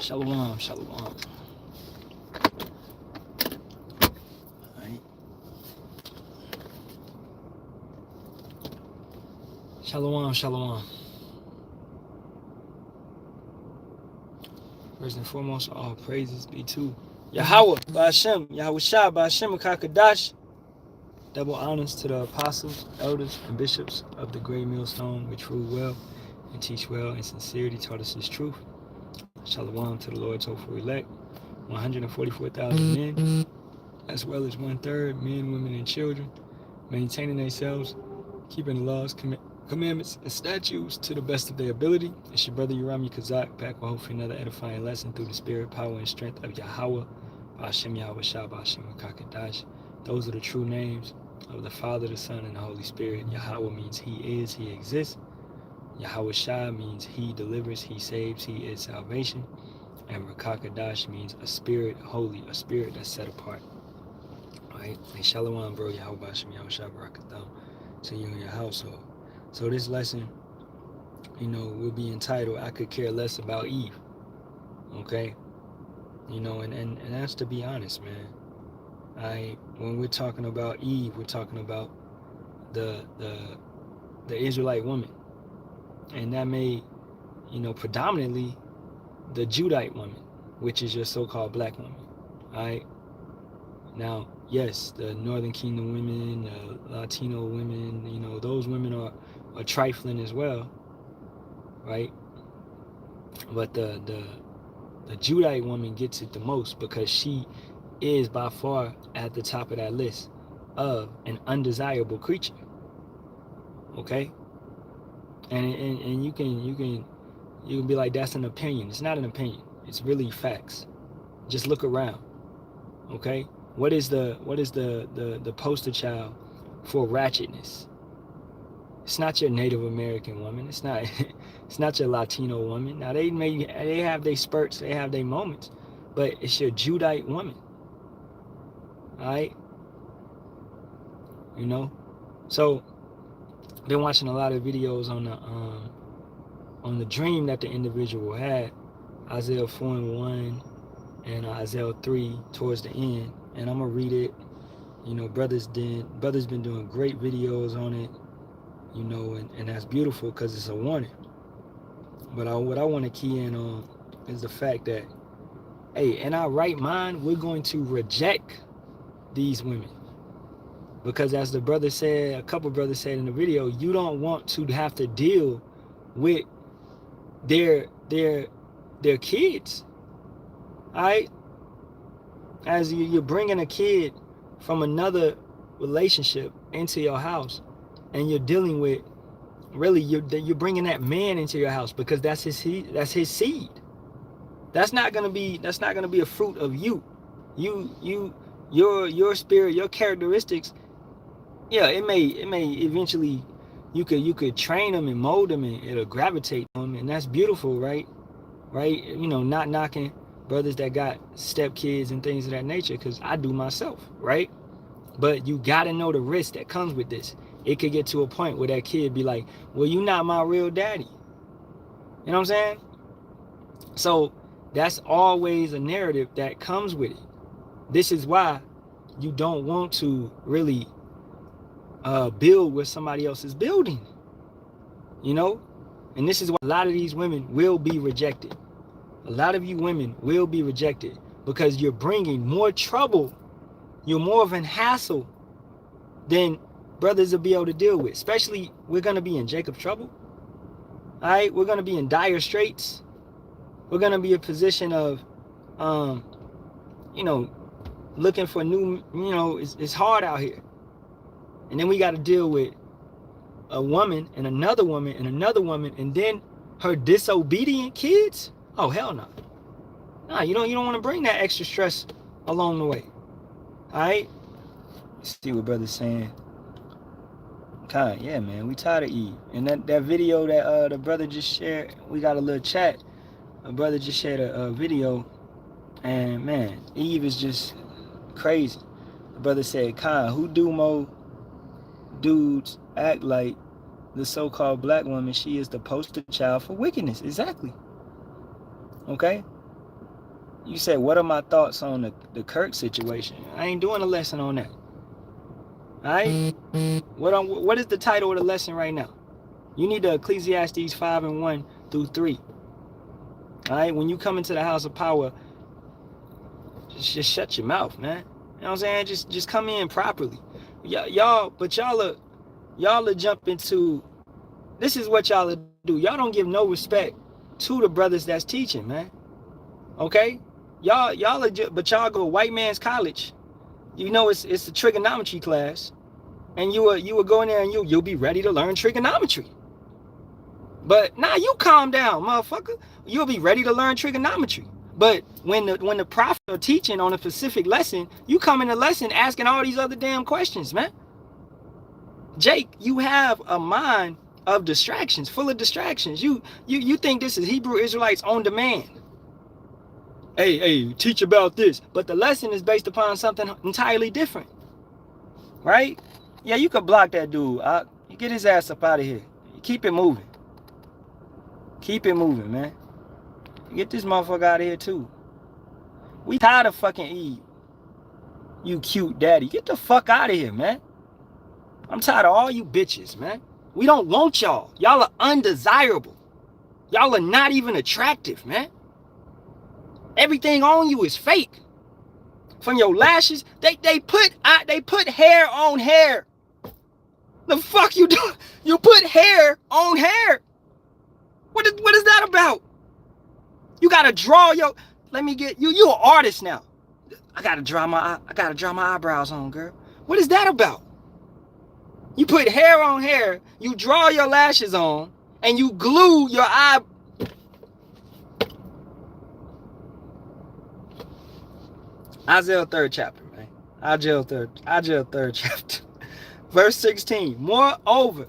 Shalawam, shalawam. Alright. Shalawam, shalawam. First and foremost, all praises be to Yahawah, Bahasham, Yahawashi, Bahasham, Kakadash. Double honors to the apostles, elders, and bishops of the great millstone, which rule well and teach well in sincerity, taught us his truth. Shalawam to the Lord's hopeful elect, 144,000 men, as well as 1/3 men, women, and children, maintaining themselves, keeping the laws, commandments, and statutes to the best of their ability. It's your brother Yerami Kazak, back with hopefully another edifying lesson through the spirit, power, and strength of Yahawah, Bahasham, Yahawashi, Bahasham, Kakadash. Those are the true names of the Father, the Son, and the Holy Spirit. Yahawah means he is, he exists. Yahawashi means he delivers, he saves, he is salvation. And Rakakadash means a spirit holy, a spirit that's set apart. Right? And Shalawam, bro, Yahawah, Bahasham, Yahawashi, Barak, Ahtham, to you and your household. So this lesson, will be entitled, I Could Care Less About Eve. Okay? And that's to be honest, man. When we're talking about Eve, we're talking about the Israelite woman. And that made, predominantly the Judite woman, which is your so-called black woman. Alright? Now, yes, the Northern Kingdom women, the Latino women, those women are trifling as well, right? But the Judite woman gets it the most because she is by far at the top of that list of an undesirable creature. Okay? And you can be like, that's an opinion. It's not an opinion. It's really facts. Just look around. Okay? What is the poster child for ratchetness? It's not your Native American woman. It's not your Latino woman. Now they have their spurts, they have their moments, but it's your Judite woman. All right? So been watching a lot of videos on the dream that the individual had, Isaiah 4:1 and Isaiah 3 towards the end. And I'm gonna read it. Brothers been doing great videos on it. And that's beautiful because it's a warning. But what I want to key in on is the fact that, hey, in our right mind, we're going to reject these women. Because as a couple brothers said in the video, you don't want to have to deal with their kids. All right? As you're bringing a kid from another relationship into your house, and you're dealing with, really, you're bringing that man into your house because that's his seed. That's not gonna be a fruit of you. Your spirit, your characteristics. Yeah, it may eventually, you could train them and mold them, and it'll gravitate them, and that's beautiful, right? Not knocking brothers that got stepkids and things of that nature, because I do myself, right? But you gotta know the risk that comes with this. It could get to a point where that kid be like, well, you're not my real daddy. You know what I'm saying? So that's always a narrative that comes with it. This is why you don't want to really build where somebody else is building. And this is why a lot of these women will be rejected. A lot of you women will be rejected because you're bringing more trouble. You're more of an hassle than brothers will be able to deal with. Especially, we're going to be in Jacob's trouble. All right? We're going to be in dire straits. We're going to be in a position of, looking for new, it's hard out here. And then we got to deal with a woman and another woman and another woman, and then her disobedient kids. Oh, hell no. Nah, you don't want to bring that extra stress along the way. All right? See what brother's saying. Yeah, man, we tired of Eve. And that video that the brother just shared, we got a little chat. A brother just shared a video, and man, Eve is just crazy. The brother said, who do more dudes act like the so-called black woman? She is the poster child for wickedness. Exactly. Okay? You said, what are my thoughts on the Kirk situation? I ain't doing a lesson on that. All right? What is the title of the lesson right now? You need the Ecclesiastes 5:1 through 3. All right? When you come into the house of power, just shut your mouth, man. You know what I'm saying? Just come in properly. Y'all are jump into, this is what y'all do. Y'all don't give no respect to the brothers that's teaching, man. Okay? Y'all are but y'all go white man's college. You know it's a trigonometry class, and you will go in there and you'll be ready to learn trigonometry. But now you calm down, motherfucker. You'll be ready to learn trigonometry. But when the prophet are teaching on a specific lesson, you come in the lesson asking all these other damn questions, man. Jake, you have a mind of distractions, full of distractions. You think this is Hebrew Israelites on demand. Hey, teach about this. But the lesson is based upon something entirely different. Right? Yeah, you could block that dude. You get his ass up out of here. Keep it moving. Keep it moving, man. Get this motherfucker out of here, too. We tired of fucking Eve. You cute daddy. Get the fuck out of here, man. I'm tired of all you bitches, man. We don't want y'all. Y'all are undesirable. Y'all are not even attractive, man. Everything on you is fake. From your lashes, they put hair on hair. The fuck you do? You put hair on hair. What is that about? You gotta draw your. Let me get you. You an artist now. I gotta draw my eyebrows on, girl. What is that about? You put hair on hair. You draw your lashes on, and you glue your eye. Isaiah 3rd chapter, man. Isaiah 3rd chapter. Verse 16. Moreover,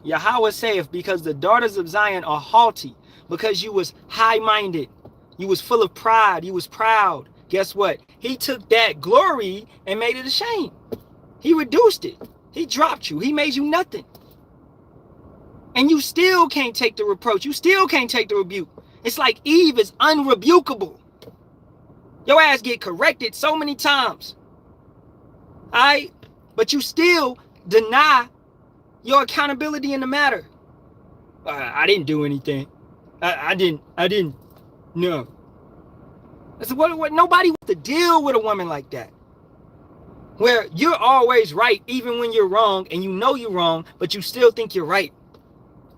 Yahawah saith, because the daughters of Zion are haughty, because you was high-minded, you was full of pride, you was proud. Guess what? He took that glory and made it a shame. He reduced it. He dropped you. He made you nothing. And you still can't take the reproach. You still can't take the rebuke. It's like Eve is unrebukable. Your ass get corrected so many times. All right? But you still deny your accountability in the matter. I didn't do anything. I didn't. No. That's what nobody wants to deal with a woman like that. Where you're always right, even when you're wrong, and you know you're wrong, but you still think you're right.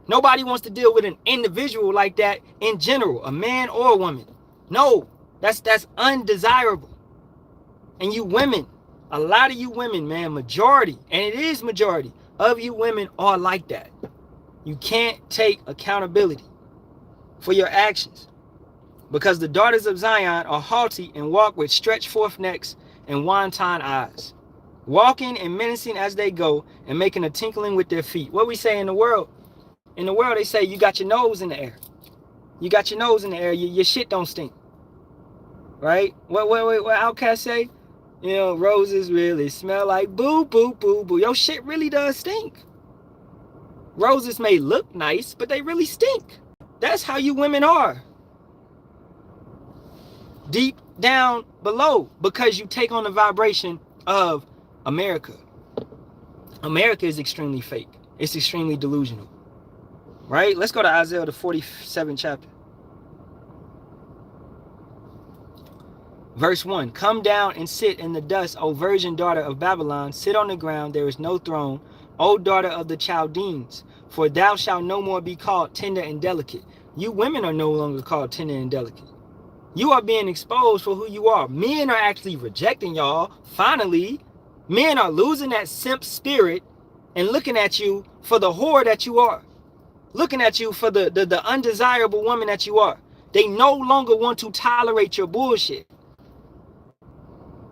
Nobody wants to deal with an individual like that in general, a man or a woman. No, that's undesirable. And you women, a lot of you women, man, majority, and it is majority of you women are like that. You can't take accountability for your actions, because the daughters of Zion are haughty and walk with stretched forth necks and wanton eyes, walking and menacing as they go and making a tinkling with their feet. What we say in the world? In the world, they say you got your nose in the air. You got your nose in the air. Your shit don't stink. Right? What Outcast say? You know, roses really smell like boo, boo, boo, boo. Your shit really does stink. Roses may look nice, but they really stink. That's how you women are. Deep down below, because you take on the vibration of America. America is extremely fake. It's extremely delusional. Right? Let's go to Isaiah, the 47th chapter. Verse 1. Come down and sit in the dust, O virgin daughter of Babylon. Sit on the ground, there is no throne. O daughter of the Chaldeans, for thou shalt no more be called tender and delicate. You women are no longer called tender and delicate. You are being exposed for who you are. Men are actually rejecting y'all. Finally, men are losing that simp spirit and looking at you for the whore that you are. Looking at you for the undesirable woman that you are. They no longer want to tolerate your bullshit.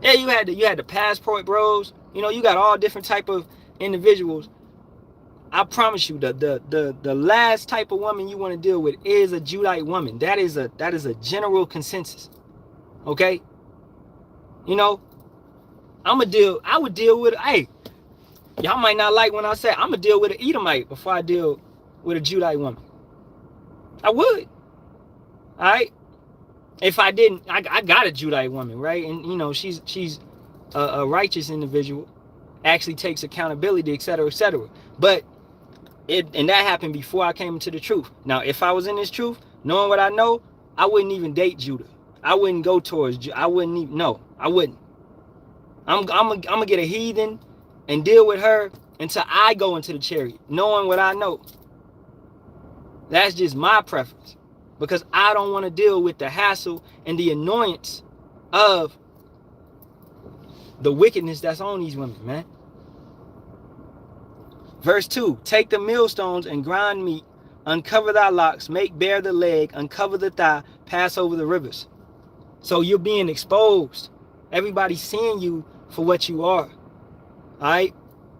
Yeah, you had the passport bros. You know, you got all different type of individuals. I promise you, the last type of woman you want to deal with is a Judite woman. That is a general consensus. Okay? You know, I would deal with, hey, y'all might not like when I say I'm gonna deal with an Edomite before I deal with a Judite woman. I would. Alright? If I didn't, I got a Judite woman, right? And you know, she's a righteous individual, actually takes accountability, etc., etc. But and that happened before I came into the truth. Now, if I was in this truth, knowing what I know, I wouldn't even date Judah. I wouldn't go towards. I wouldn't even. No, I wouldn't. I'm gonna get a heathen and deal with her until I go into the chariot, knowing what I know. That's just my preference, because I don't want to deal with the hassle and the annoyance of the wickedness that's on these women, man. Verse 2, take the millstones and grind meat, uncover thy locks, make bare the leg, uncover the thigh, pass over the rivers. So you're being exposed. Everybody's seeing you for what you are. All right?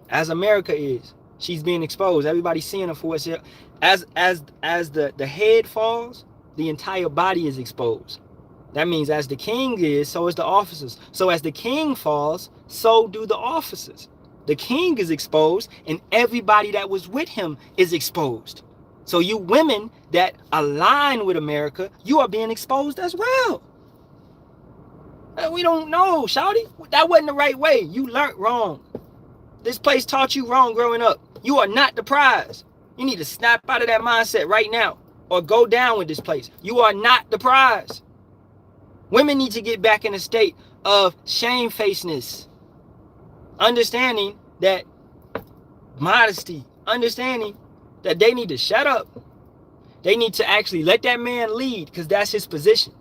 As America is. She's being exposed. Everybody's seeing her for what she as the head falls, the entire body is exposed. That means as the king is, so is the officers. So as the king falls, so do the officers. The king is exposed, and everybody that was with him is exposed. So you women that align with America, you are being exposed as well. We don't know, shawty. That wasn't the right way. You learned wrong. This place taught you wrong growing up. You are not the prize. You need to snap out of that mindset right now, or go down with this place. You are not the prize. Women need to get back in a state of shamefacedness. Understanding that modesty, understanding that they need to shut up. They need to actually let that man lead, because that's his position.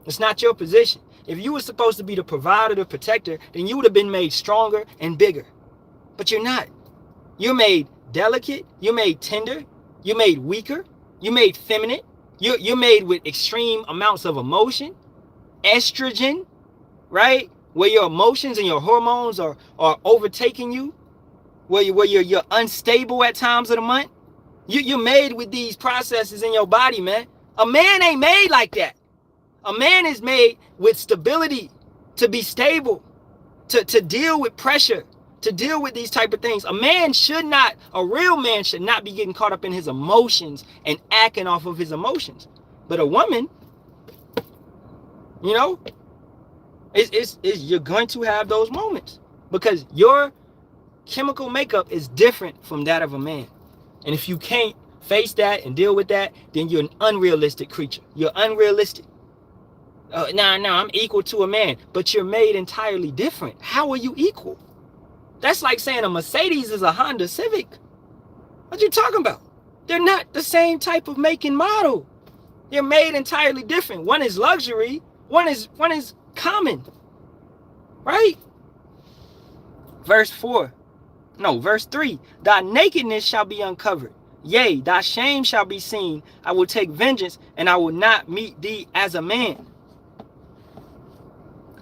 It's not your position. If you were supposed to be the provider, the protector, then you would have been made stronger and bigger. But you're not. You're made delicate. You're made tender. You're made weaker. You're made feminine. You're made with extreme amounts of emotion, estrogen, right? Where your emotions and your hormones are overtaking you, where you're unstable at times of the month. You're made with these processes in your body, man. A man ain't made like that. A man is made with stability, to be stable, to deal with pressure, to deal with these type of things. A real man should not be getting caught up in his emotions and acting off of his emotions. But a woman, you know, you're going to have those moments, because your chemical makeup is different from that of a man. And if you can't face that and deal with that, then you're an unrealistic creature. You're unrealistic. No, I'm equal to a man, but you're made entirely different. How are you equal? That's like saying a Mercedes is a Honda Civic. What you talking about? They're not the same type of make and model. They're made entirely different. One is luxury, one is common, right? Verse 3, thy nakedness shall be uncovered, yea, thy shame shall be seen. I will take vengeance, and I will not meet thee as a man.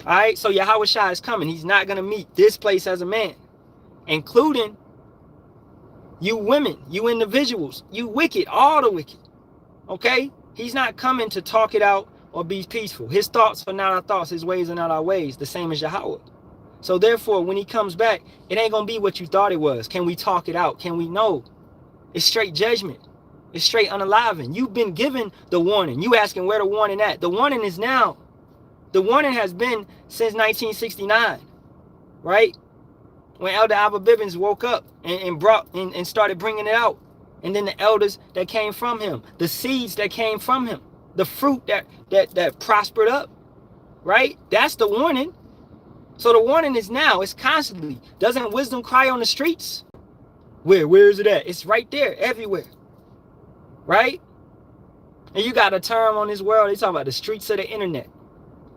All right, so Yahawashi is coming. He's not going to meet this place as a man, including you women, you individuals, you wicked, all the wicked. Okay, he's not coming to talk it out or be peaceful. His thoughts are not our thoughts. His ways are not our ways. The same as Yahawah. So therefore, when he comes back, it ain't going to be what you thought it was. Can we talk it out? Can we know? It's straight judgment. It's straight unaliving. You've been given the warning. You asking where the warning at? The warning is now. The warning has been since 1969, right? When Elder Abba Bibbins woke up and started bringing it out. And then the elders that came from him, the seeds that came from him, the fruit that prospered up, right? That's the warning. So the warning is now. It's constantly. Doesn't wisdom cry on the streets? Where is it at? It's right there, everywhere, right? And you got a term on this world, they talk about the streets of the internet.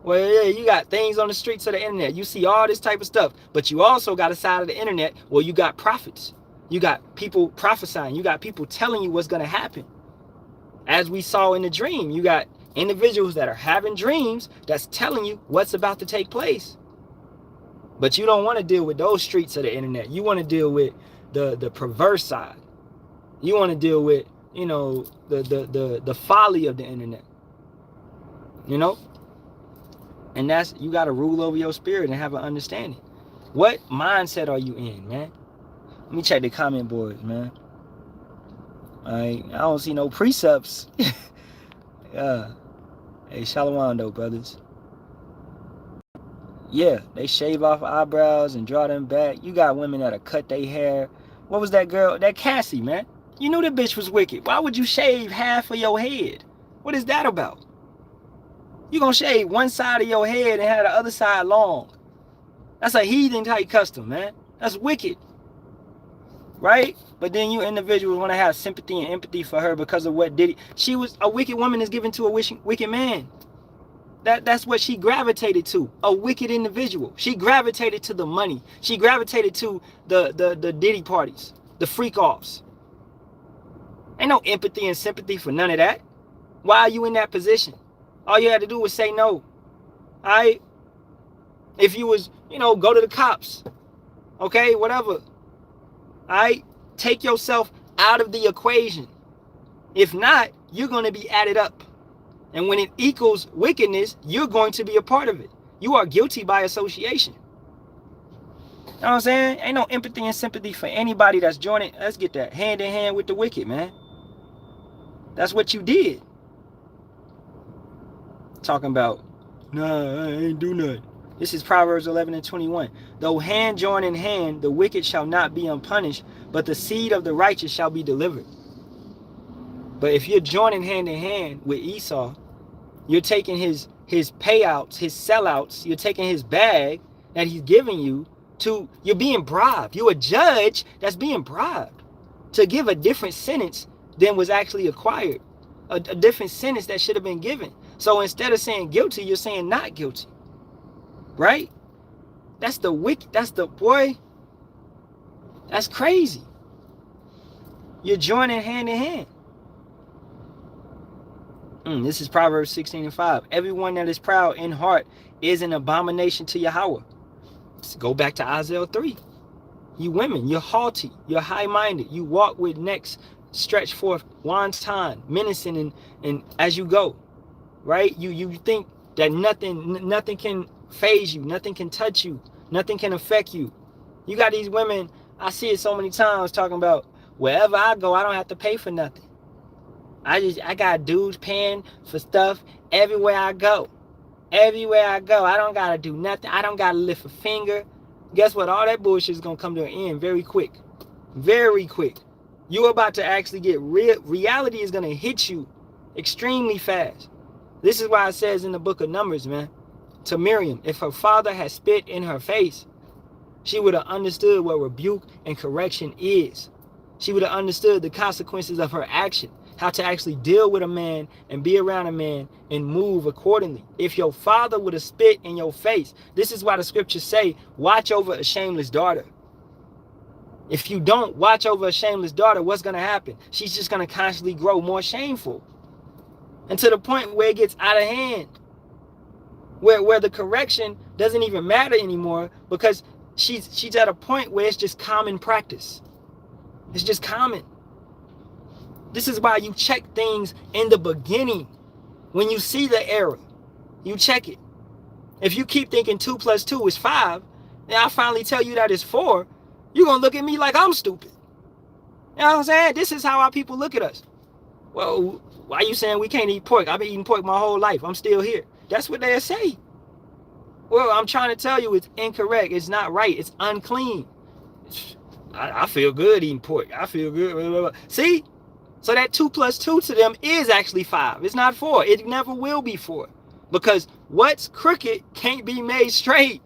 Well, yeah, you got things on the streets of the internet. You see all this type of stuff, but you also got a side of the internet where you got prophets. You got people prophesying. You got people telling you what's going to happen. As we saw in the dream, you got individuals that are having dreams that's telling you what's about to take place. But you don't want to deal with those streets of the internet. You want to deal with the perverse side. You want to deal with, you know, the folly of the internet. You know? And that's, you got to rule over your spirit and have an understanding. What mindset are you in, man? Let me check the comment boards, man. I don't see no precepts. Yeah. Hey, Shalawam though, brothers. Yeah, they shave off eyebrows and draw them back. You got women that'll cut their hair. What was that girl? That Cassie, man. You knew the bitch was wicked. Why would you shave half of your head? What is that about? You gonna shave one side of your head and have the other side long. That's a heathen type custom, man. That's wicked. Right? But then you individuals want to have sympathy and empathy for her because of what did. She was a wicked woman is given to a wicked man. That's what she gravitated to, a wicked individual. She gravitated to the money. She gravitated to the Diddy parties, the freak offs. Ain't no empathy and sympathy for none of that. Why are you in that position? All you had to do was say no. Alright? If you was, go to the cops. Okay, whatever. Alright? Take yourself out of the equation. If not, you're going to be added up. And when it equals wickedness, you're going to be a part of it. You are guilty by association. You know what I'm saying? Ain't no empathy and sympathy for anybody that's joining. Let's get that hand in hand with the wicked, man. That's what you did. Talking about, nah, I ain't do nothing. This is Proverbs 11:21. Though hand join in hand, the wicked shall not be unpunished, but the seed of the righteous shall be delivered. But if you're joining hand in hand with Esau, you're taking his payouts, his sellouts, you're taking his bag that he's giving you you're being bribed. You're a judge that's being bribed to give a different sentence than was actually acquired. A different sentence that should have been given. So instead of saying guilty, you're saying not guilty. Right? That's the wicked, boy. That's crazy. You're joining hand in hand. This is Proverbs 16:5. Everyone that is proud in heart is an abomination to Yahawah. Let's go back to Isaiah 3. You women, you're haughty, you're high-minded, you walk with necks stretched forth, wanton, menacing, and as you go, right? You think that nothing can phase you, nothing can touch you, nothing can affect you. You got these women, I see it so many times talking about, wherever I go, I don't have to pay for nothing. I got dudes paying for stuff everywhere I go. Everywhere I go, I don't gotta do nothing. I don't gotta lift a finger. Guess what? All that bullshit is gonna come to an end very quick. Very quick. You're about to actually get real. Reality is gonna hit you extremely fast. This is why it says in the book of Numbers, man, to Miriam, if her father had spit in her face, she would have understood what rebuke and correction is. She would have understood the consequences of her action. How to actually deal with a man and be around a man and move accordingly. If your father would have spit in your face, this is why the scriptures say, watch over a shameless daughter. If you don't watch over a shameless daughter, what's going to happen? She's just going to constantly grow more shameful. And to the point where it gets out of hand. Where the correction doesn't even matter anymore because she's at a point where it's just common practice. It's just common. This is why you check things in the beginning. When you see the error, you check it. If you keep thinking 2 + 2 is 5, and I finally tell you that it's 4, you're going to look at me like I'm stupid. You know what I'm saying? This is how our people look at us. Well, why are you saying we can't eat pork? I've been eating pork my whole life. I'm still here. That's what they say. Well, I'm trying to tell you it's incorrect. It's not right. It's unclean. I feel good eating pork. I feel good. Blah, blah, blah. See? So that 2 + 2 to them is actually 5. It's not 4. It never will be 4. Because what's crooked can't be made straight.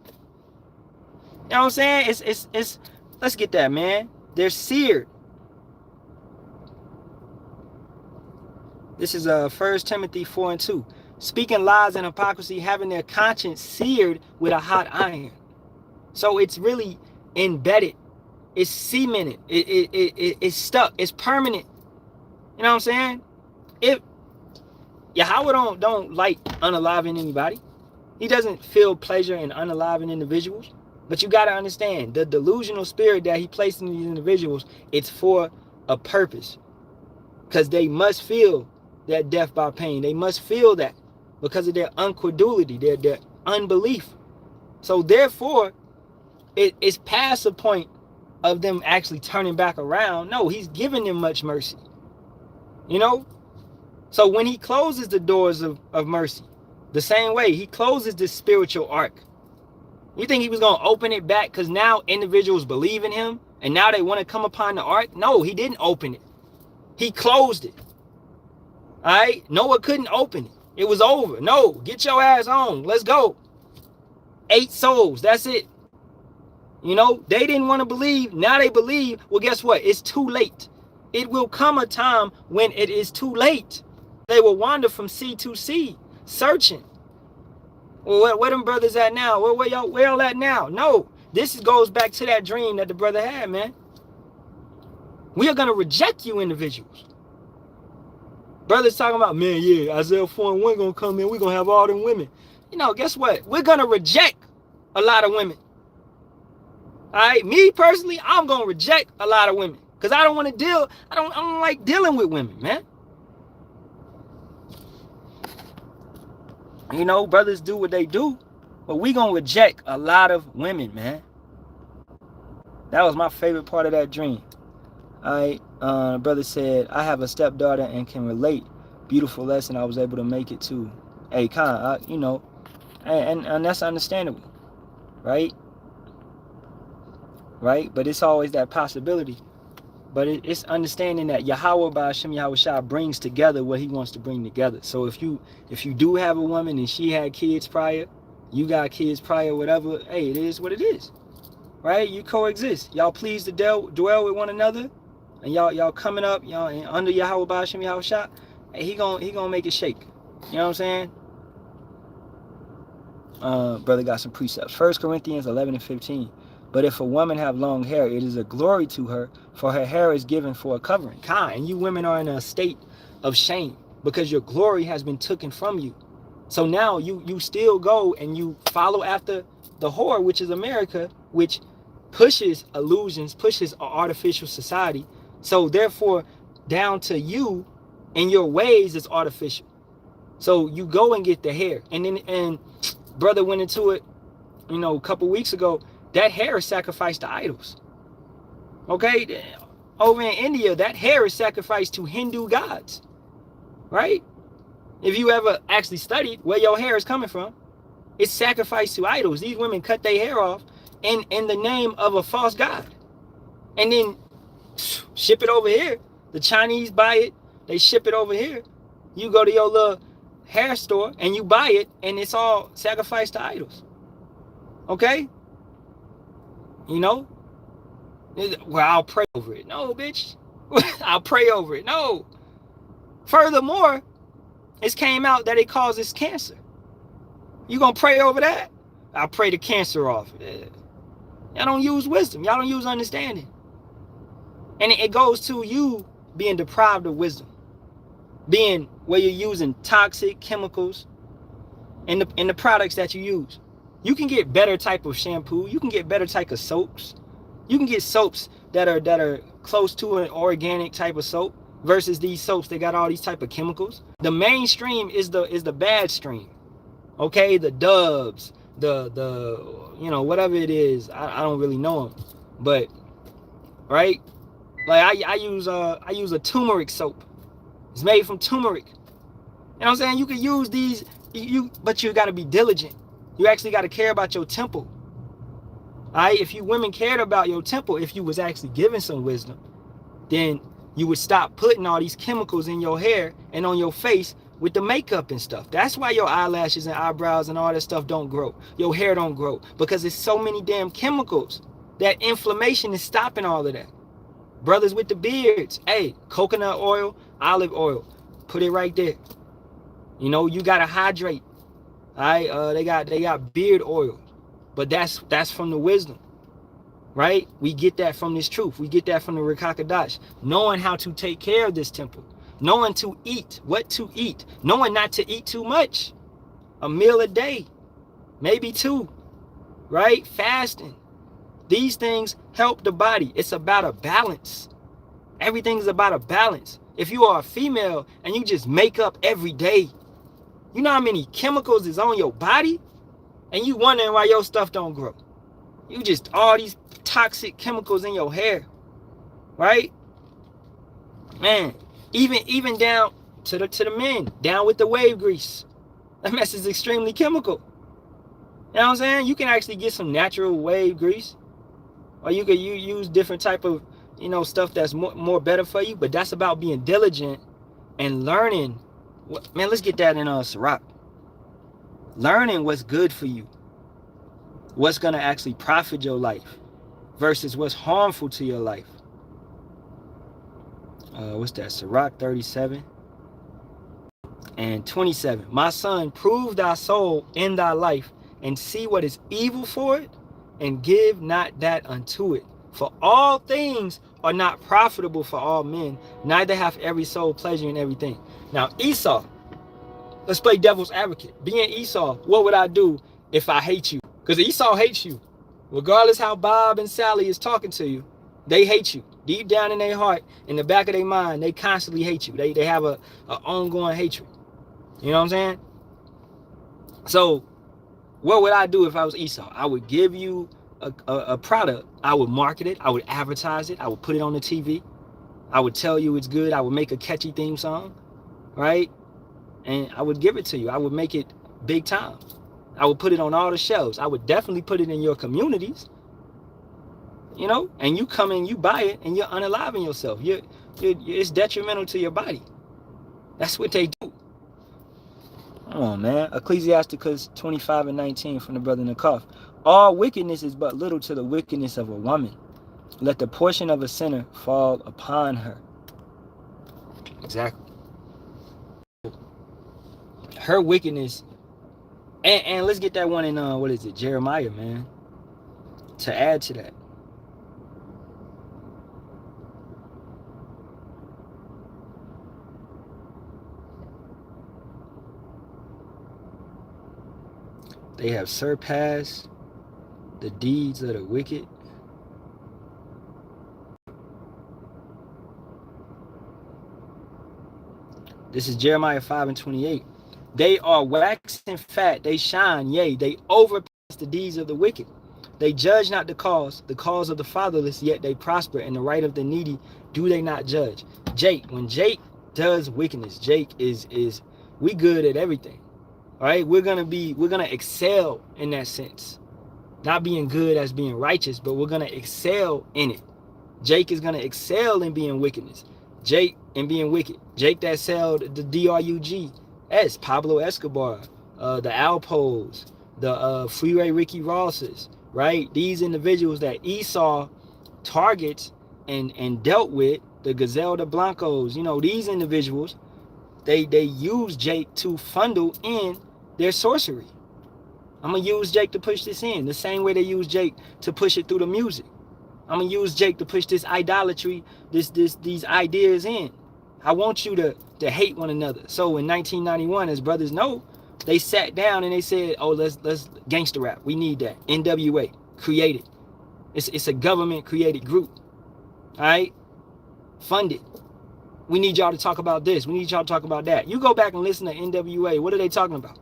You know what I'm saying? It's let's get that, man. They're seared. This is 1 Timothy 4:2. Speaking lies and hypocrisy, having their conscience seared with a hot iron. So it's really embedded. It's cemented. It's stuck. It's permanent. You know what I'm saying? If Yahawah don't like unaliving anybody. He doesn't feel pleasure in unaliving individuals. But you got to understand, the delusional spirit that he placed in these individuals, it's for a purpose. Because they must feel that death by pain. They must feel that because of their incredulity, their unbelief. So therefore, it's past the point of them actually turning back around. No, he's giving them much mercy. You know? So when he closes the doors of mercy, The same way, he closes this spiritual arc. You think he was going to open it back because now individuals believe in him and now they want to come upon the ark? No, he didn't open it. He closed it. All right? Noah couldn't open it. It was over. No, get your ass on. Let's go. 8 souls. That's it. You know, they didn't want to believe. Now they believe. Well, guess what? It's too late. It will come a time when it is too late. They will wander from sea to sea, searching. Well, where them brothers at now? Where y'all at now? No, this goes back to that dream that the brother had, man. We are going to reject you individuals. Brothers talking about, man, yeah, Isaiah 4:1 going to come in. We're going to have all them women. You know, guess what? We're going to reject a lot of women. All right, me personally, I'm going to reject a lot of women because I don't want to deal. I don't like dealing with women, man. You know, brothers do what they do, but we gonna reject a lot of women, man. That was my favorite part of that dream. All right, brother said, I have a stepdaughter and can relate. Beautiful lesson. I was able to make it too. Hey, Khan, you know, and that's understandable, right? Right, but it's always that possibility. But it's understanding that Yahawah, Bahasham, Yahawashi brings together what he wants to bring together. So if you do have a woman and she had kids prior, you got kids prior, whatever, hey, it is what it is. Right? You coexist. Y'all pleased to dwell with one another. And y'all coming up, y'all under Yahawah, Bahasham, Yahawashi, hey, he gonna make it shake. You know what I'm saying? Brother got some precepts. 1 Corinthians 11:15. But if a woman have long hair, it is a glory to her, for her hair is given for a covering. And you women are in a state of shame because your glory has been taken from you. So now you still go and you follow after the whore, which is America, which pushes illusions, pushes an artificial society. So therefore, down to you and your ways is artificial. So you go and get the hair. And brother went into it, you know, a couple weeks ago. That hair is sacrificed to idols. Okay? Over in India, that hair is sacrificed to Hindu gods. Right? If you ever actually studied where your hair is coming from, it's sacrificed to idols. These women cut their hair off in the name of a false god. And then ship it over here. The Chinese buy it. They ship it over here. You go to your little hair store and you buy it, and it's all sacrificed to idols. Okay? You know, well, I'll pray over it. No, bitch. I'll pray over it. No. Furthermore, it came out that it causes cancer. You gonna pray over that? I'll pray the cancer off. Y'all don't use wisdom. Y'all don't use understanding. And it goes to you being deprived of wisdom. Being where you're using toxic chemicals in the products that you use. You can get better type of shampoo. You can get better type of soaps. You can get soaps that are close to an organic type of soap versus these soaps that got all these type of chemicals. The mainstream is the bad stream. Okay, the Dubs, the you know, whatever it is. I don't really know them, but right, like I use a turmeric soap. It's made from turmeric. You know what I'm saying? You can use these, but you got to be diligent. You actually got to care about your temple. All right? If you women cared about your temple, if you was actually given some wisdom, then you would stop putting all these chemicals in your hair and on your face with the makeup and stuff. That's why your eyelashes and eyebrows and all that stuff don't grow. Your hair don't grow because there's so many damn chemicals. That inflammation is stopping all of that. Brothers with the beards, hey, coconut oil, olive oil, put it right there. You know, you got to hydrate. All right, they got beard oil, but that's from the wisdom, right? We get that from this truth. We get that from the Rakakadash, knowing how to take care of this temple, knowing to eat, what to eat, knowing not to eat too much, a meal a day, maybe 2, right? Fasting. These things help the body. It's about a balance. Everything's about a balance. If you are a female and you just make up every day, you know how many chemicals is on your body? And you wondering why your stuff don't grow. You just, all these toxic chemicals in your hair. Right? Man, even down to the men, down with the wave grease. That mess is extremely chemical. You know what I'm saying? You can actually get some natural wave grease, or you use different type of, stuff that's more better for you. But that's about being diligent and learning. Man, let's get that in Sirach. Learning what's good for you, what's gonna actually profit your life, versus what's harmful to your life. What's that? Sirach 37 and 27. My son, prove thy soul in thy life, and see what is evil for it, and give not that unto it. For all things are not profitable for all men, neither hath every soul pleasure in everything. Now Esau, let's play devil's advocate. Being Esau, what would I do if I hate you? Because Esau hates you. Regardless how Bob and Sally is talking to you, they hate you. Deep down in their heart, in the back of their mind, they constantly hate you. They have a ongoing hatred. You know what I'm saying? So what would I do if I was Esau? I would give you a product. I would market it. I would advertise it. I would put it on the TV. I would tell you it's good. I would make a catchy theme song, right? And I would give it to you. I would make it big time. I would put it on all the shelves. I would definitely put it in your communities, and you come in, you buy it, and you're unaliving yourself. It's detrimental to your body. That's what they do. Come on, man. Ecclesiasticus 25 and 19 from the brother Nakaf. All wickedness is but little to the wickedness of a woman. Let the portion of a sinner fall upon her. Exactly. Her wickedness, and let's get that one in Jeremiah, man, to add to that. They have surpassed the deeds of the wicked. This is Jeremiah 5 and 28. They are waxing fat, they shine, yea, they overpass the deeds of the wicked. They judge not the cause of the fatherless, yet they prosper, and the right of the needy do they not judge. When Jake does wickedness, Jake is we good at everything. All right, we're gonna excel in that sense. Not being good as being righteous, but we're gonna excel in it. Jake is gonna excel in being wickedness. Jake in being wicked. Jake that sold the DRUGs, Pablo Escobar, the Alpos, the Freeway Ricky Rosses, right? These individuals that Esau targets and dealt with, the Griselda Blancos, these individuals, they use Jake to fundle in their sorcery. I'm gonna use Jake to push this in the same way they use Jake to push it through the music. I'm gonna use Jake to push this idolatry, these ideas in. I want you to hate one another. So in 1991, as brothers know, they sat down and they said, "Oh, let's gangster rap. We need that. NWA created. It's a government created group. All right, funded. We need y'all to talk about this. We need y'all to talk about that." You go back and listen to NWA. What are they talking about?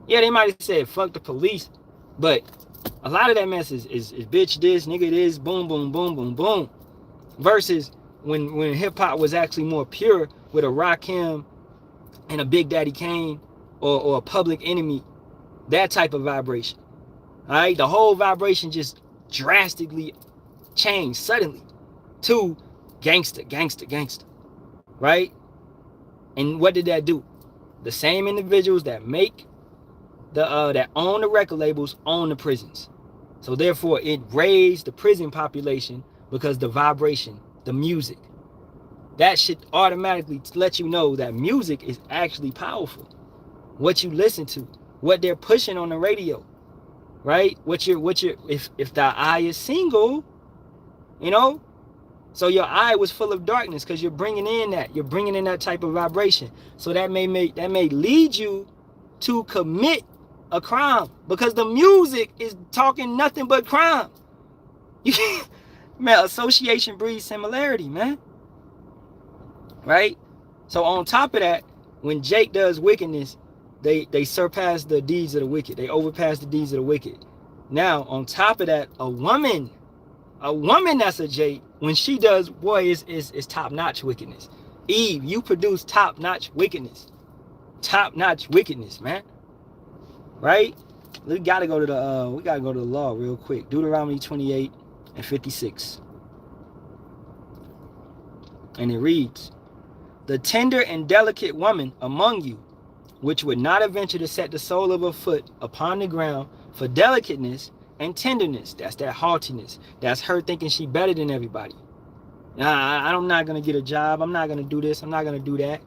Yeah, they might have said fuck the police, but a lot of that mess is bitch this, nigga this, boom, boom, boom, boom, boom. Versus when hip hop was actually more pure with a Rakim and a Big Daddy Kane or a Public Enemy, that type of vibration. All right, the whole vibration just drastically changed suddenly to gangster, right? And what did that do? The same individuals that make that own the record labels own the prisons. So therefore it raised the prison population because the vibration, the music, that should automatically let you know that music is actually powerful. What you listen to, what they're pushing on the radio, right? If thy eye is single, so your eye was full of darkness because you're bringing in that type of vibration. So that may lead you to commit a crime because the music is talking nothing but crime. Man, association breeds similarity, man. Right? So on top of that, when Jake does wickedness, they surpass the deeds of the wicked. They overpass the deeds of the wicked. Now, on top of that, a woman that's a Jake, when she does, boy, is top-notch wickedness. Eve, you produce top-notch wickedness. top-notch wickedness, man. Right? We gotta go to the law real quick. Deuteronomy 28 and 56. And it reads, the tender and delicate woman among you, which would not adventure to set the sole of her foot upon the ground for delicateness and tenderness. That's that haughtiness. That's her thinking she better than everybody. I'm not gonna get a job. I'm not gonna do this. I'm not gonna do that.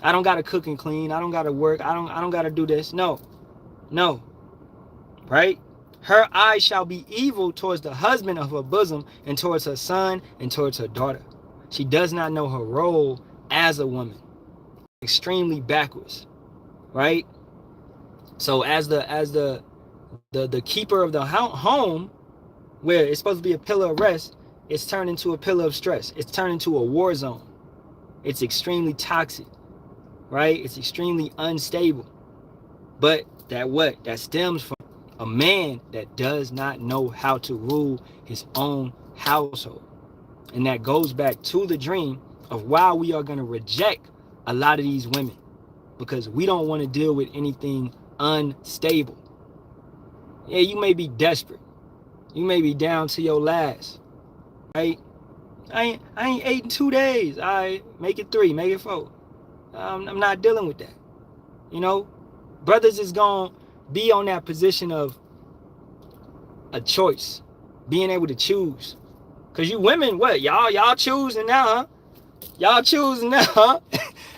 I don't gotta cook and clean. I don't gotta work. I don't gotta do this. No. Right? Her eyes shall be evil towards the husband of her bosom, and towards her son, and towards her daughter. She does not know her role as a woman. Extremely backwards. Right? So as the keeper of the home, where it's supposed to be a pillar of rest, it's turned into a pillar of stress. It's turned into a war zone. It's extremely toxic. Right? It's extremely unstable. But that stems from a man that does not know how to rule his own household. And that goes back to the dream of why we are going to reject a lot of these women, because we don't want to deal with anything unstable. Yeah, you may be desperate. You may be down to your last. Right? I ain't ate in 2 days. I make it 3, make it 4. I'm not dealing with that. You know, brothers is going to be on that position of a choice, being able to choose. Because you women, what? Y'all choosing now, huh? Y'all choosing now, huh?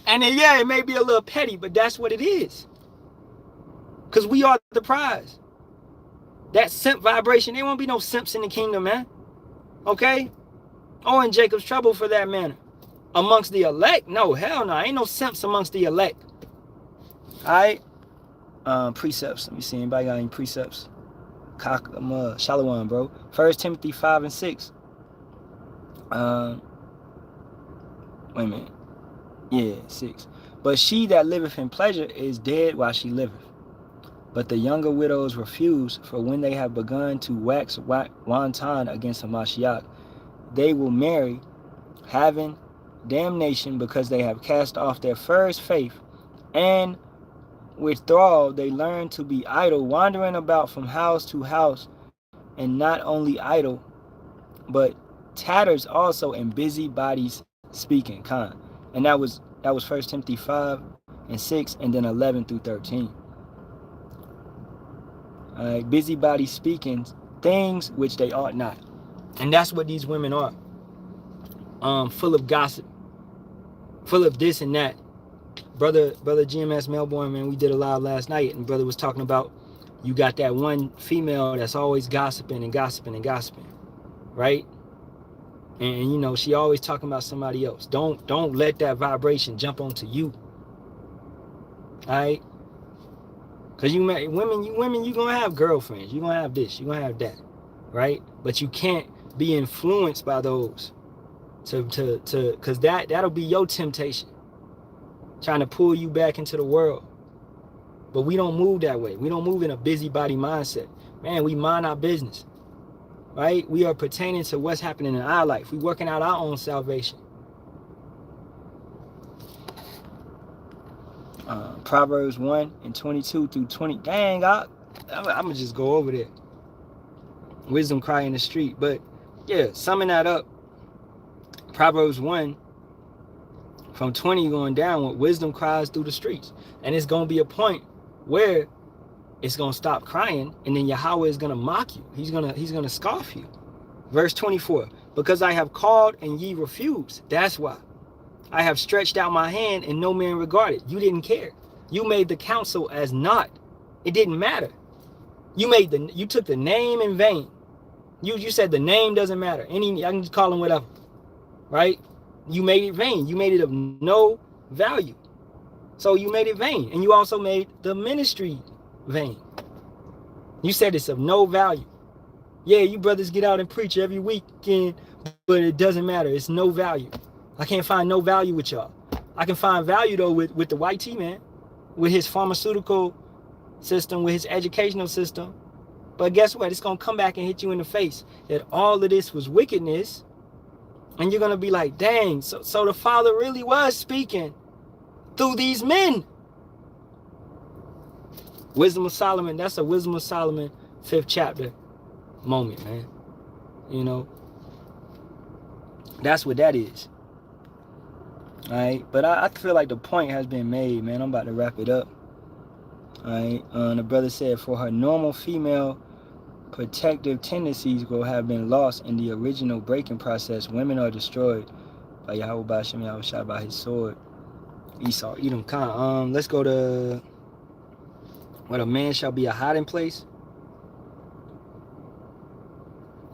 And then, yeah, it may be a little petty, but that's what it is. Because we are the prize. That simp vibration, there won't be no simps in the kingdom, man. Okay? Or in Jacob's trouble for that matter. Amongst the elect? No, hell no. Ain't no simps amongst the elect. Alright? Precepts. Let me see. Anybody got any precepts? Shalawam, bro. 1 Timothy 5 and 6. Wait a minute. Yeah, 6. But she that liveth in pleasure is dead while she liveth. But the younger widows refuse, for when they have begun to wax wanton against Hamashiach, they will marry, having damnation, because they have cast off their first faith, and withdraw they learn to be idle, wandering about from house to house, and not only idle, but tatters also, and busybodies speaking. And that was 1 Timothy 5 and 6, and then 11 through 13. Busybody speaking things which they ought not. And that's what these women are. Full of gossip, full of this and that. Brother GMS Melbourne, man, we did a live last night, and brother was talking about, you got that one female that's always gossiping and gossiping and gossiping, right? And you know, she always talking about somebody else. Don't let that vibration jump onto you. All right? Because women, you gonna have girlfriends, you gonna have this, you gonna have that, right? But you can't be influenced by those because that'll be your temptation, trying to pull you back into the world. But we don't move that way. We don't move in a busybody mindset. Man, we mind our business, right? We are pertaining to what's happening in our life. We working out our own salvation. Proverbs 1 and 22 through 20. Dang, I'm gonna just go over there. Wisdom cry in the street. But yeah, summing that up, Proverbs 1 from 20 going down, with wisdom cries through the streets. And it's gonna be a point where it's gonna stop crying, and then Yahawah is gonna mock you. He's gonna scoff you. Verse 24, because I have called and ye refused. That's why. I have stretched out my hand and no man regarded. You didn't care. You made the counsel as naught. It didn't matter. You took the name in vain. You said the name doesn't matter. I can just call him whatever. Right? You made it vain. You made it of no value. So you made it vain. And you also made the ministry vain. You said it's of no value. Yeah, you brothers get out and preach every weekend, but it doesn't matter. It's no value. I can't find no value with y'all. I can find value though with the YT man, with his pharmaceutical system, with his educational system. But guess what? It's gonna come back and hit you in the face that all of this was wickedness, and you're gonna be like, dang, so the Father really was speaking through these men. Wisdom of Solomon, that's a Wisdom of Solomon 5th chapter moment, man. You know, that's what that is. All right, but I feel like the point has been made, man. I'm about to wrap it up. All right, the brother said, for her normal female protective tendencies will have been lost in the original breaking process. Women are destroyed by Yahawah, Bahasham, Yahawashi, by his sword. Esau, Edom, Khan. Let's go to what a man shall be a hiding place.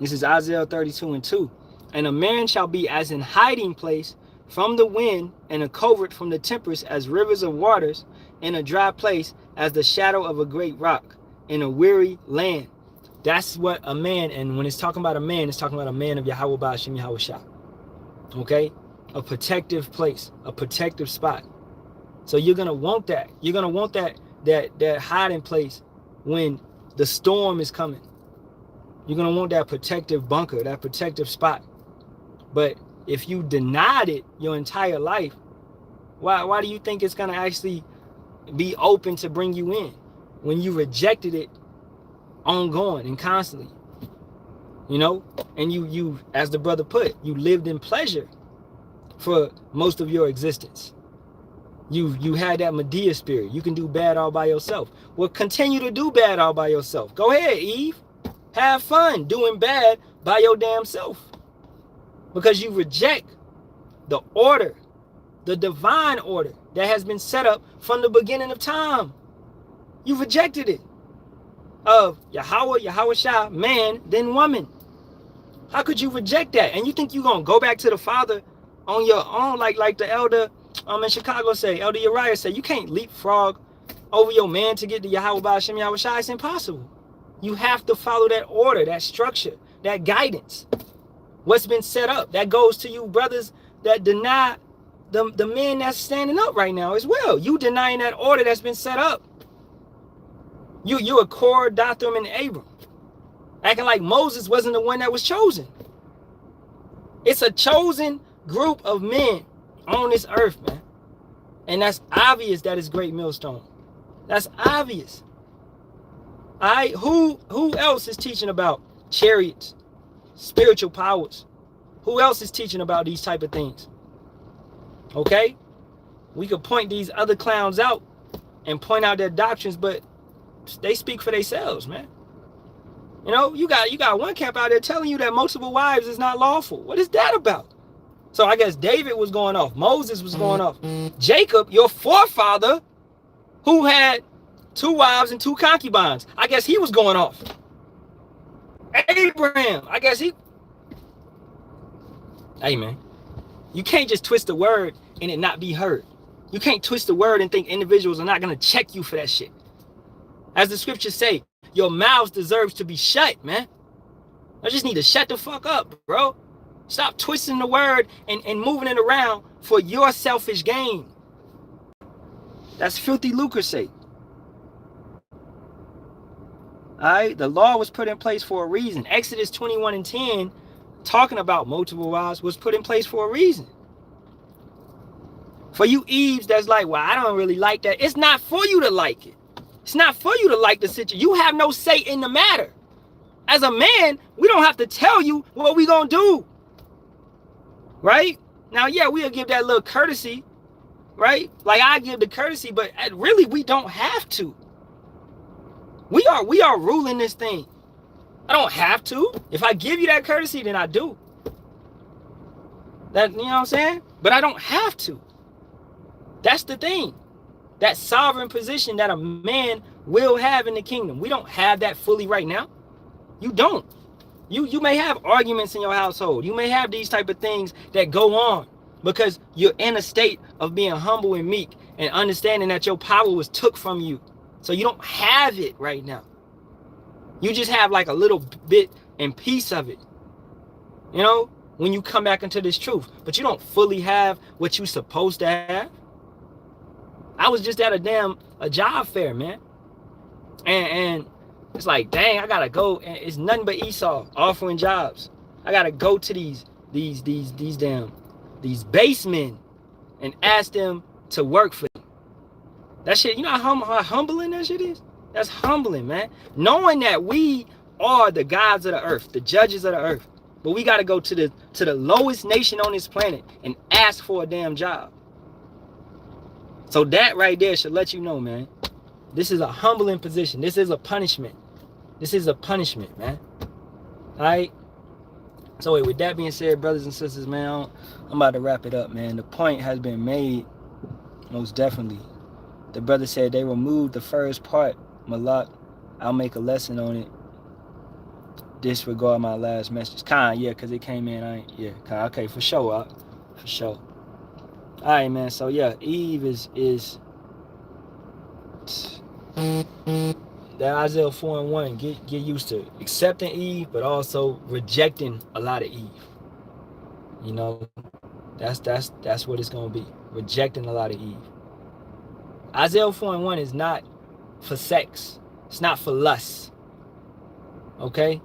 This is Isaiah 32:2. And a man shall be as an hiding place from the wind, and a covert from the tempest, as rivers of waters, in a dry place, as the shadow of a great rock, in a weary land. That's what a man, and when it's talking about a man, it's talking about a man of Yahawah, Bahasham, Yahawashi. Okay? A protective place, a protective spot. So you're gonna want that. You're gonna want that hiding place when the storm is coming. You're gonna want that protective bunker, that protective spot. But if you denied it your entire life, why do you think it's gonna actually be open to bring you in when you rejected it ongoing and constantly? You know, and you, as the brother put, you lived in pleasure for most of your existence. You had that Medea spirit. You can do bad all by yourself. Well, continue to do bad all by yourself. Go ahead, Eve. Have fun doing bad by your damn self. Because you reject the order, the divine order that has been set up from the beginning of time. You rejected it. Of Yahawah, Yahawashi, man, then woman. How could you reject that? And you think you're going to go back to the Father on your own, like the elder in Chicago say, Elder Uriah say, you can't leapfrog over your man to get to Yahawah, Bahasham, Yahawashi. It's impossible. You have to follow that order, that structure, that guidance. What's been set up. That goes to you brothers that deny the men that's standing up right now as well. You denying that order that's been set up. You a Korah, Dathan, and Abram. Acting like Moses wasn't the one that was chosen. It's a chosen group of men on this earth, man. And that's obvious that it's great millstone. That's obvious. All right, who else is teaching about chariots, spiritual powers? Who else is teaching about these type of things? Okay? We could point these other clowns out and point out their doctrines, but they speak for themselves, man. You know, you got one camp out there telling you that multiple wives is not lawful. What is that about? So I guess David was going off. Moses was going off. Jacob, your forefather, who had 2 wives and 2 concubines, I guess he was going off. Abraham, I guess he... Hey, man. You can't just twist the word and it not be heard. You can't twist the word and think individuals are not going to check you for that shit. As the scriptures say, your mouth deserves to be shut, man. I just need to shut the fuck up, bro. Stop twisting the word and moving it around for your selfish gain. That's filthy lucre's sake. Alright, the law was put in place for a reason. Exodus 21:10, talking about multiple wives, was put in place for a reason. For you Eves that's like, well, I don't really like that. It's not for you to like it. It's not for you to like the situation. You have no say in the matter. As a man, we don't have to tell you what we gonna do. Right? Now, yeah, we'll give that little courtesy. Right? Like I give the courtesy, but really we don't have to. We are ruling this thing. I don't have to. If I give you that courtesy, then I do. That, you know what I'm saying? But I don't have to. That's the thing. That sovereign position that a man will have in the kingdom. We don't have that fully right now. You don't. You may have arguments in your household. You may have these type of things that go on because you're in a state of being humble and meek and understanding that your power was took from you. So you don't have it right now. You just have like a little bit and piece of it. You know, when you come back into this truth. But you don't fully have what you're supposed to have. I was just at a job fair, man. And it's like, dang, I gotta go. And it's nothing but Esau offering jobs. I gotta go to these basemen and ask them to work for them. That shit, you know how humbling that shit is? That's humbling, man. Knowing that we are the gods of the earth, the judges of the earth. But we got to go to the lowest nation on this planet and ask for a damn job. So that right there should let you know, man. This is a humbling position. This is a punishment. This is a punishment, man. All right? So wait, with that being said, brothers and sisters, man, I'm about to wrap it up, man. The point has been made, most definitely. The brother said they removed the first part, Malak. I'll make a lesson on it. Disregard my last message. Yeah, because it came in. Okay, for sure, for sure. All right, man. So yeah, Eve is that Isaiah 4:1. Get used to accepting Eve, but also rejecting a lot of Eve. You know, that's what it's gonna be. Rejecting a lot of Eve. Isaiah 4:1 is not for sex. It's not for lust. Okay?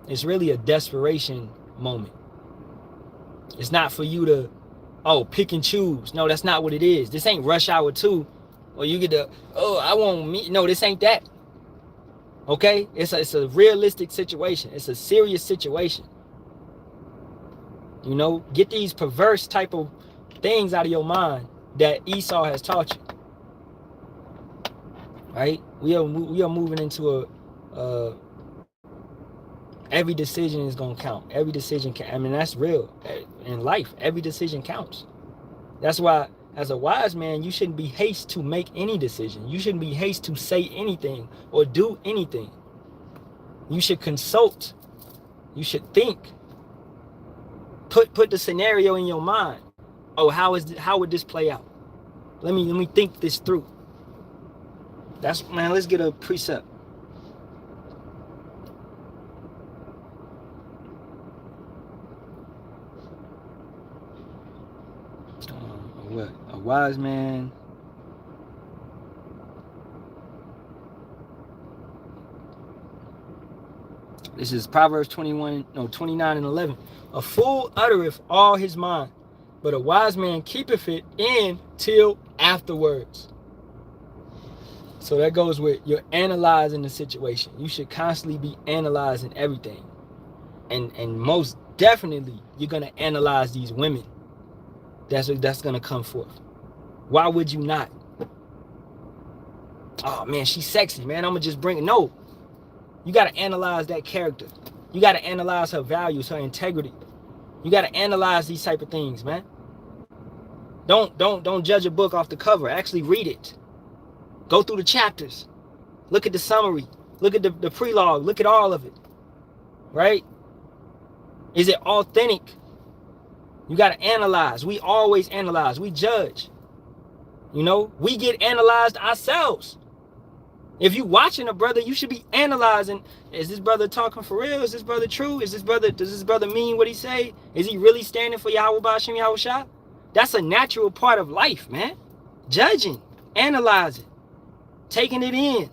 It's really a desperation moment. It's not for you to, pick and choose. No, that's not what it is. This ain't Rush Hour 2. Or you get the, I want me. No, this ain't that. Okay? It's a realistic situation. It's a serious situation. You know, get these perverse type of things out of your mind that Esau has taught you. Right? We are moving into every decision is gonna count. Every decision can. I mean, that's real in life. Every decision counts. That's why, as a wise man, you shouldn't be hasty to make any decision. You shouldn't be hasty to say anything or do anything. You should consult. You should think. Put the scenario in your mind. How would this play out? Let me think this through. Let's get a precept. What? A wise man. This is Proverbs 29 and 11. A fool uttereth all his mind, but a wise man keepeth it in till afterwards. So that goes with you're analyzing the situation. You should constantly be analyzing everything. And most definitely, you're going to analyze these women. That's going to come forth. Why would you not? Oh, man, she's sexy, man. I'm going to just bring it. No. You got to analyze that character. You got to analyze her values, her integrity. You got to analyze these type of things, man. Don't judge a book off the cover. Actually read it. Go through the chapters. Look at the summary. Look at the prelogue. Look at all of it. Right? Is it authentic? You got to analyze. We always analyze. We judge. You know, we get analyzed ourselves. If you watching a brother, you should be analyzing. Is this brother talking for real? Is this brother true? Does this brother mean what he say? Is he really standing for Yahawah, Bahasham, Yahawashi? That's a natural part of life, man. Judging, analyzing, taking it in.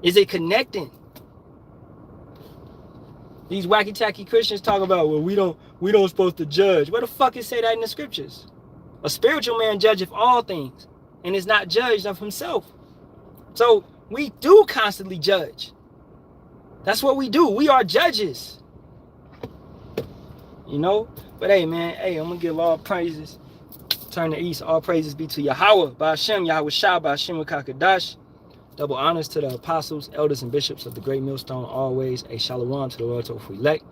Is it connecting? These wacky tacky Christians talk about, well, we don't supposed to judge. Where the fuck it say that in the scriptures? A spiritual man judgeth all things and is not judged of himself. So we do constantly judge. That's what we do. We are judges. You know? But hey, man, I'm going to give all praises. Turn to east. All praises be to Yahawah, Bahasham, Yahawashi, Bahasham, Kakadash. Double honors to the apostles, elders, and bishops of the great millstone. Always a Shalawam to the Lord to elect.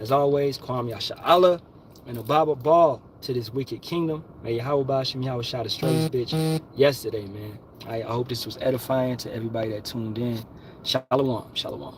As always, Kwam Yasharahla and a Baba Ball to this wicked kingdom. May Yahawah, Bahasham, Yahawashi destroy this bitch yesterday, man. I hope this was edifying to everybody that tuned in. Shalawam. Shalawam.